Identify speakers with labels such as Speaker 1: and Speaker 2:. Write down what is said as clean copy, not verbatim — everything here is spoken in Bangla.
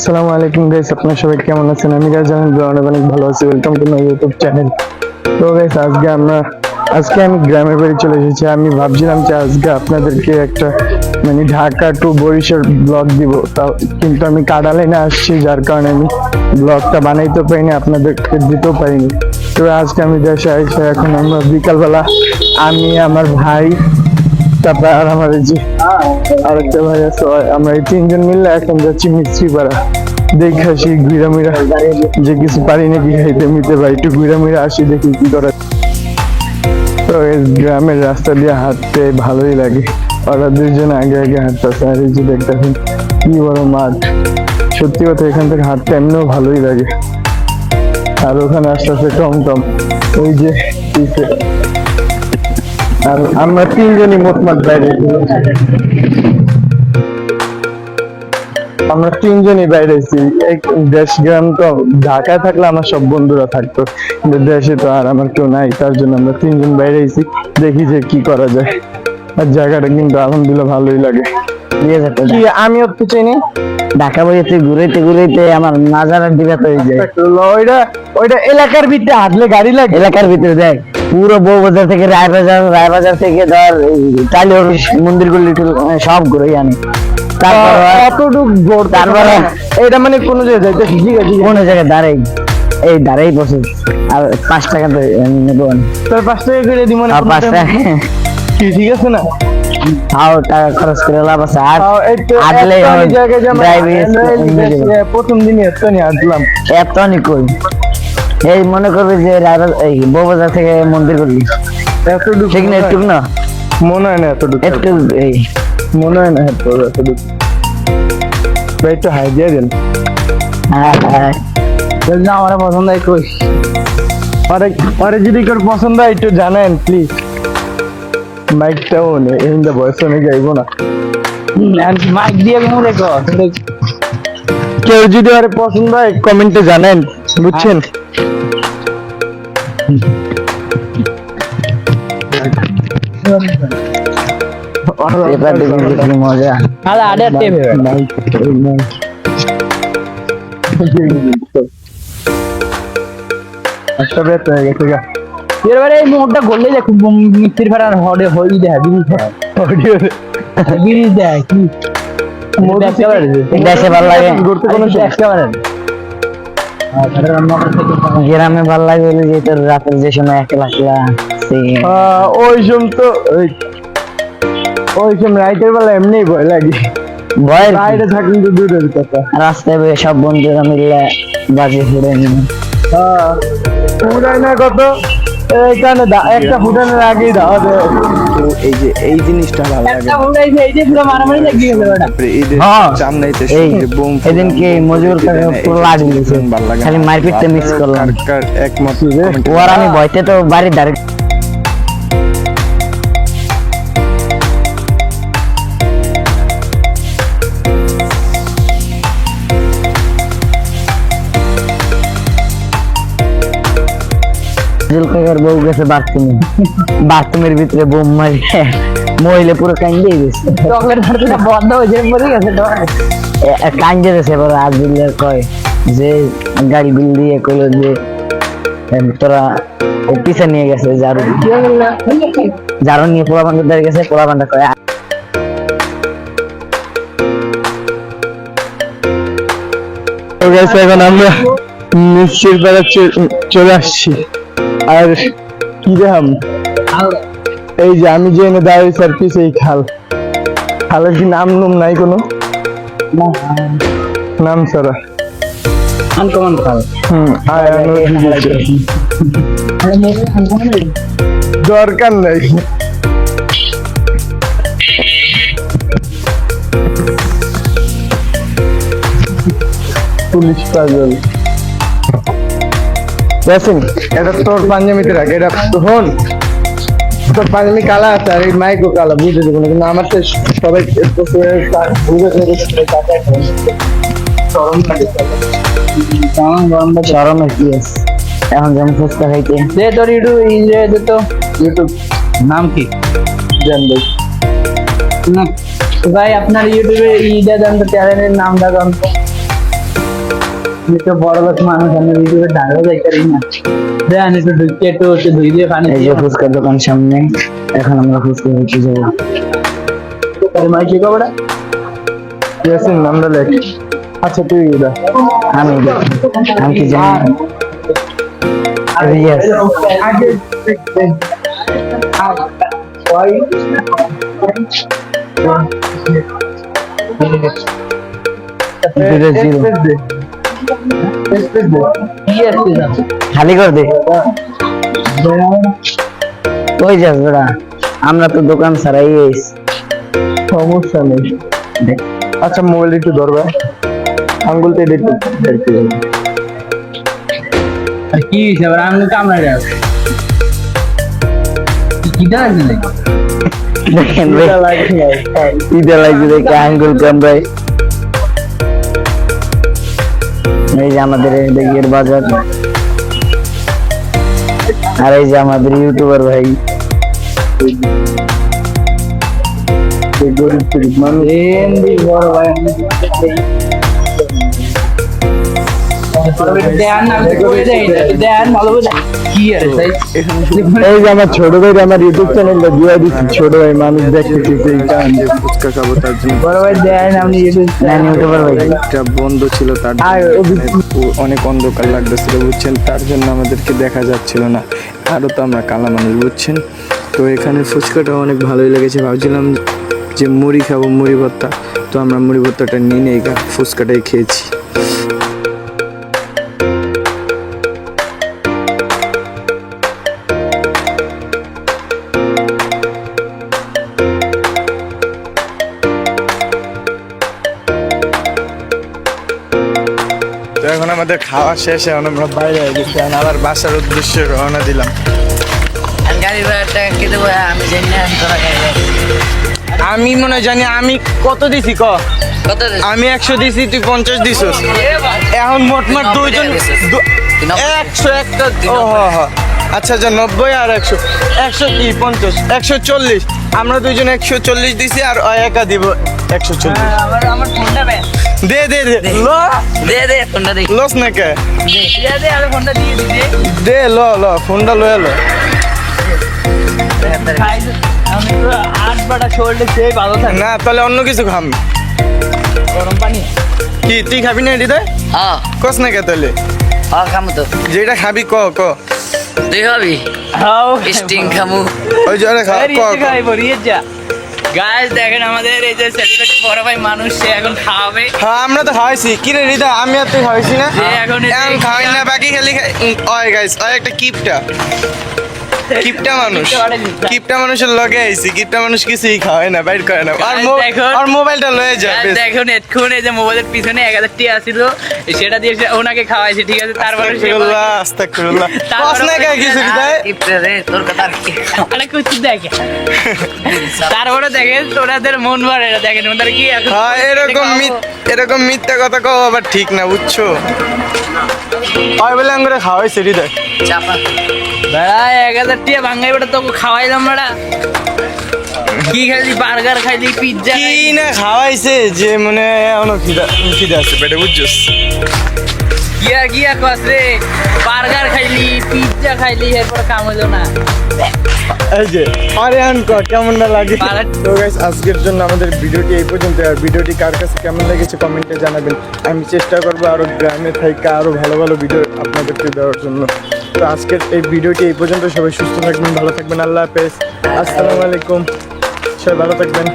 Speaker 1: আসসালামু আলাইকুম গাইস, আপনারা সবাই কেমন আছেন? আমি গাইস অনেক ভালো আছি। Welcome to my YouTube channel. তো গাইস আজকে আমি গ্রামের বাড়ি চলে এসেছি। আমি ভাবছিলাম যে আজকে আপনাদেরকে একটা ঢাকা টু বরিশাল ব্লগ দিব, কিন্তু আমি কাডালাইনে আসছি, যার কারণে আমি ব্লগটা বানাইতে পারিনি, আপনাদেরকে দিতেও পারিনি। তো আজকে আমি দেশে আইসা, এখন আমরা বিকালবেলা আমি, আমার ভাই, তারপর আর আমার এই যে আরেকটা ভাই আছে, আমরা এই তিনজন মিলে এখন যাচ্ছি মিস্ত্রিপাড়া। দেখে আসি ঘুরামিরা, যে কিছু পারি নাকি খাইতে মিতে ভাই, একটু ঘুরামিরা আসি, দেখি কি করা। তো এই গ্রামের রাস্তা দিয়ে হাঁটতে ভালোই লাগে। ওরা দুইজন আগে আগে হাঁটতেছে, আর এই যে দেখতেছেন কি বড় মাঠ। সত্যি কথা, এখান থেকে হাঁটতে এমনিও ভালোই লাগে। আর ওখানে আসতেছে টমটম, ওই যে আর আমরা তিনজনই মোটমাট বাইরে, আমরা তিনজনই বাইরেছি। দেশ গ্রাম তো, ঢাকায় থাকলে আমার সব বন্ধুরা থাকতো, কিন্তু দেশে তো আর আমার কেউ নাই, তার জন্য আমরা তিনজন বাইরেছি। দেখি যে কি করা যায়। আর জায়গাটা কিন্তু আলহামদুলিল্লাহ ভালোই লাগে। কি আমিও তো চিনি,
Speaker 2: ঢাকা বইতে ঘুরাইতে ঘুরাইতে আমার নাজারার দিকে তো
Speaker 1: ওইটা এলাকার ভিতরে হাঁটলে গাড়ি লাগে।
Speaker 2: এলাকার ভিতরে দেখ, পুরো বউবাজার থেকে রায়বাজার থেকে ধর কালী মন্দিরগুলি সব ঘুরে আনি। তারপরে
Speaker 1: এটা কোন জায়গায়
Speaker 2: কোন জায়গায় দাঁড়াই, এই দাঁড়াই বসে। আর 5 টাকা তো নেবো,
Speaker 1: তোর 5 টাকা করে দিব না?
Speaker 2: 5 টাকা
Speaker 1: কি ঠিক আছে না?
Speaker 2: তাও টাকা খরচ করে লাভ আছে। আর
Speaker 1: প্রথম দিনই এতনি আসলাম,
Speaker 2: এতনি কই, এই মনে করবে যে এই বউবাজার থেকে মন্দির করলি,
Speaker 1: এতটুকু
Speaker 2: ঠিক না? একটু না
Speaker 1: মনে হয় না, এতটুকু
Speaker 2: একটু এই
Speaker 1: মনে হয় না এতটুকু। একটু হাই দিয়ে দেন।
Speaker 2: না, আমার পছন্দ হয় কই,
Speaker 1: আরে যদি কার পছন্দ হয় একটু জানেন প্লিজ। মাইকটাও নেই, এই বয়স অনেক গাইবো না,
Speaker 2: মাইক দিয়ে মুড়ে কর।
Speaker 1: কেউ যদি আরে পছন্দ হয় কমেন্টে জানেন, বুঝছেন?
Speaker 2: মজা
Speaker 1: একটা বেত হয়ে গেছে গা।
Speaker 2: এবারে এই মোড়টা করলে দেখো মিস্ত্রি ভাড়ার হড়ে হই দেয়, বিড়ি দেয় কি দেশে ভালো লাগে গ্রামে ভালো লাগে বলে যে তোর রাতের যে সময় একলা
Speaker 1: ওই সময় রাইতের বেলা এমনি ভয় লাগে।
Speaker 2: ভয়
Speaker 1: বাইরে থাকলে তো দূরের কথা,
Speaker 2: রাস্তায় সব বন্ধুরা মিলে বাজে ফুড়ে
Speaker 1: ফুটাই না কত, এইখানে একটা ফুটানোর আগেই দাওয়া দেয়। এই যে এই জিনিসটা ভালো লাগে,
Speaker 2: এদিনকে মজুর খালি মারপিটটা মিস করলাম।
Speaker 1: একমত
Speaker 2: ওর আমি ভয়তে তো বাড়ির ধারে বউ গেছে বাথরুমের ভিতরে বোম মারি, মহিলা পুরো কান্দে গেছে, বন্ধ হয়ে পড়ে গেছে, কান্দে গেছে। এবার আজুল্লার কয় যে গাড়ি বিল দিয়ে কইলো যে তোরা পিছা নিয়ে গেছে, ঝাড়ু নিয়ে পোলা বান্ধব দাঁড়িয়ে গেছে। পোলা বান্ধব কয়
Speaker 1: এখন আমরা মিষ্টির বেলা চলে আসছি। আর কি দেখাম, এই যে আমি যে এনে দাঁড়িয়ে স্যার পিছে এই খালের কি নাম নাই কোনো নাম ছাড়া
Speaker 2: আনকমন খাল।
Speaker 1: দরকার নাই, পুলিশ পাগল। দেখেন, এটা তোর পাঞ্জাবিতে রাখ, এটা হন তোর পাঞ্জাবি কালা আছে আর এই মাইকও কালা, বুঝে দেবো না, কিন্তু আমার তো সবাই
Speaker 2: এখন যেমন ফুচকা খাইতে তোর ইউটিউব নাম কি ভাই? আপনার ইউটিউবে চ্যানেলের নামটা জানতো
Speaker 3: একটু বড় লোক মানুষ আমি ইউটিউবে ডায়লগ দেখারি না দেন একটু ঢুকে একটু হচ্ছে ধুই দিয়ে পানি
Speaker 2: এই যে
Speaker 3: দিয়ে
Speaker 2: ফুচকার দোকান সামনে, এখন আমরা ফুচকা খেতে যাবো।
Speaker 3: মাই কি কবড়া
Speaker 1: ইয়াসিন নামটা লেখ। আচ্ছা তুই এটা
Speaker 2: আমি কি জানি রিয়াজ। Zero, zero। খালি কর দে। ওই যাস ওরা, আমরা তো দোকান ছাড়াই এসেছি।
Speaker 1: সমস্যা নেই। আচ্ছা মোবাইল একটু ধরবা, আঙ্গুলটা এটা একটু দেখতে হবে।
Speaker 3: আর কি হিসাবে আঙুল কামড়া দেয় কিটা লাগছে
Speaker 2: দেখেন রে, ইদা লাগছে দেখে আঙ্গুল কামড়ায়। এই যে আমাদের এদিকের বাজার, আর এই যে আমাদের ইউটিউবার ভাই।
Speaker 1: এই গরিব গরিব মানুষ
Speaker 3: এমনি বড় ভাই দেন না করে দেই দেন ভালো করে কি আরে তাই
Speaker 1: এই যে আমার ছোট ভাই আমার ইউটিউব চ্যানেলটা দিয়ে দিচ্ছি, ছোট ভাই মানুষ দেখতেছে এই কারণে ফুচকা খাবো তার জন্য।
Speaker 3: বড় ভাই দেন আপনি
Speaker 2: ইউটিউবার ভাই
Speaker 1: একটা বন্ধ ছিল তার অনেক অন্ধকার লাগতেছিল বুঝছেন, তার জন্য আমাদেরকে দেখা যাচ্ছিল না, আরো তো আমরা কালা মানুষ বুঝছেন। তো এখানে ফুচকাটা অনেক ভালোই লেগেছে, ভাবছিলাম যে মুড়ি খাবো, মুড়ি ভর্তা, তো আমরা মুড়ি ভর্তাটা নিয়ে নেই, ফুচকাটাই খেয়েছি। তো এখন আমাদের খাওয়া শেষ, এখন আমরা বাইরে গেছি, আবার বাসার উদ্দেশ্যে রওনা দিলাম।
Speaker 2: গাড়ি ভাড়াটা কে দেবো আমি জানি না, তোরা গাড়ি
Speaker 1: আমি মনে জানি আমি কত দিছি
Speaker 2: কত
Speaker 1: আমি 100 দিছি, তুই 50 দিছিস, এখন মোটমাট দুইজন 100 একটা। ও হ আচ্ছা আচ্ছা 90 আর 100 100 কি 50 140, আমরা দুইজন 140 দিছি, আর ওই একা দিব 140।
Speaker 3: আমার ফোনটা দে
Speaker 1: দে দে দে ল
Speaker 2: দে ফোনটা দে
Speaker 1: লস না কে
Speaker 3: দে আরে ফোনটা দিয়ে দে
Speaker 1: দে ল ফোনটা লয়ে লো।
Speaker 3: আমি তো 8 বাটা শোল্ডে সেই ভালো থাকে
Speaker 1: না তাহলে অন্য কিছু খাম।
Speaker 3: গরম পানি
Speaker 1: কি তুই খাবি না এটি?
Speaker 2: হ্যাঁ
Speaker 1: কস না কে তাহলে
Speaker 2: হ্যাঁ খামু তো,
Speaker 1: যেটা খাবি ক
Speaker 2: তুই হবি
Speaker 3: হাও
Speaker 2: স্টিং খামু।
Speaker 1: ওই জোরে খা ক
Speaker 3: খাই বরিয়ে যা গাইস দেখেন আমাদের এই যে সেলিব্রিটি বড় ভাই মানুষ সে এখন খাওয়াবে।
Speaker 1: হ্যাঁ আমরা তো খাওয়াইছি, কি রে হৃদয় আমি আর তুই খাওয়াইছি না?
Speaker 3: এখন এই যে
Speaker 1: এখন খাওয়াই না, বাকি খালি ওই গাইস ওই একটা কিপটা মানুষের লগে আইছি, কিপটা মানুষ কিছুই খাওয়ায় না, বাইর করে না, আর মোবাইলটা লয়ে যায়।
Speaker 3: দেখুন এক্ষুন এই যে মোবাইলের পিছনে 1000 টাকা ছিল, সেটা দিয়ে ওনাকে খাওয়াইছে, ঠিক আছে। তারপরে
Speaker 1: আস্তাগফিরুল্লাহ কস না কে কিছু হৃদয়
Speaker 2: রে তোর কথা
Speaker 3: আরে কিছু দেখে তারপরে দেখেন তোরাদের মন ভরে না, দেখেন ওদের কি এখন
Speaker 1: হ্যাঁ এরকম মিথ্যা কথা কও আবার ঠিক না বুঝছো। ওই বলে আমরা খাওয়াইছি হৃদয়
Speaker 2: চাপা
Speaker 3: বেড়া 1000 টাকা ভাঙাই বেটা তোকে খাওয়াইলাম বেড়া। কি খাইলি? বার্গার খাইলি, পিৎজা
Speaker 1: কি না খাওয়াইছে যে মানে এখনো খিদা আছে পেটে বুঝছস।
Speaker 3: গিয়া কস রে, বার্গার খাইলি, পিৎজা খাইলি, এরপর কাম হইলো না।
Speaker 1: এই যে আরে আনকো কেমন না লাগে।
Speaker 3: পালাট।
Speaker 1: তো গাইস আজকের জন্য আমাদের ভিডিওটি এই পর্যন্ত, আর ভিডিওটি কার কাছে কেমন লেগেছে কমেন্টে জানাবেন। আমি চেষ্টা করবো আরো গ্রামে থাইকা আরো ভালো ভালো ভিডিও আপনাদেরকে দেওয়ার জন্য। তো আজকের এই ভিডিওটি এই পর্যন্ত, সবাই সুস্থ থাকবেন, ভালো থাকবেন, আল্লাহ হাফেজ, আসসালামু আলাইকুম, সবাই ভালো থাকবেন।